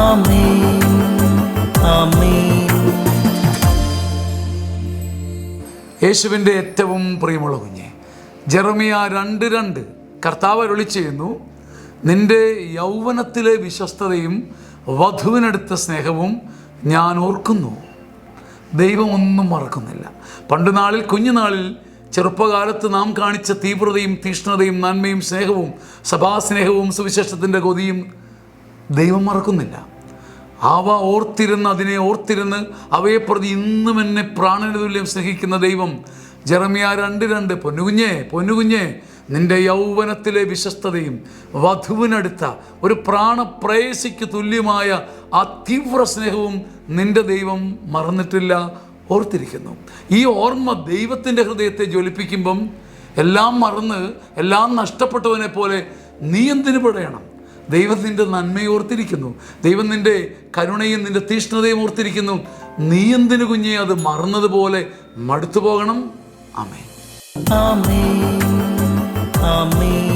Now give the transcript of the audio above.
ആമേൻ, ആമേൻ. യേശുവിൻ്റെ ഏറ്റവും പ്രിയമുള്ള കുഞ്ഞെ, ജെറമിയ 2:2 കർത്താവ് അരുളി ചെയ്യുന്നു, നിന്റെ യൗവനത്തിലെ വിശ്വസ്തതയും വധുവിനടുത്ത സ്നേഹവും ഞാൻ ഓർക്കുന്നു. ദൈവം ഒന്നും മറക്കുന്നില്ല. പണ്ടുനാളിൽ, കുഞ്ഞുനാളിൽ, ചെറുപ്പകാലത്ത് നാം കാണിച്ച തീവ്രതയും തീഷ്ണതയും നന്മയും സ്നേഹവും സഭാസ്നേഹവും സുവിശേഷത്തിൻ്റെ കൊതിയും ദൈവം മറക്കുന്നില്ല. അതിനെ ഓർത്തിരുന്ന് അവയെ പ്രതി ഇന്നും എന്നെ പ്രാണന് തുല്യം സ്നേഹിക്കുന്ന ദൈവം ജെറമിയ 2:2 പൊന്നുകുഞ്ഞെ നിന്റെ യൗവനത്തിലെ വിശ്വസ്തതയും വധുവിനടുത്ത ഒരു പ്രാണപ്രേയസിക്ക് തുല്യമായ ആ തീവ്ര സ്നേഹവും നിന്റെ ദൈവം മറന്നിട്ടില്ല, ഓർത്തിരിക്കുന്നു. ഈ ഓർമ്മ ദൈവത്തിൻ്റെ ഹൃദയത്തെ ജ്വലിപ്പിക്കുമ്പം എല്ലാം മറന്ന് എല്ലാം നഷ്ടപ്പെട്ടവനെ പോലെ നീ എന്തിനു പെടയണം? ദൈവം നിൻ്റെ നന്മയെ ഓർത്തിരിക്കുന്നു. ദൈവം നിൻ്റെ കരുണയും നിൻ്റെ തീഷ്ണതയും ഓർത്തിരിക്കുന്നു. നീ എന്തിനു കുഞ്ഞെ അത് മറന്നതുപോലെ മടുത്തു പോകണം? ആമേൻ, ആമേൻ, ആമേൻ.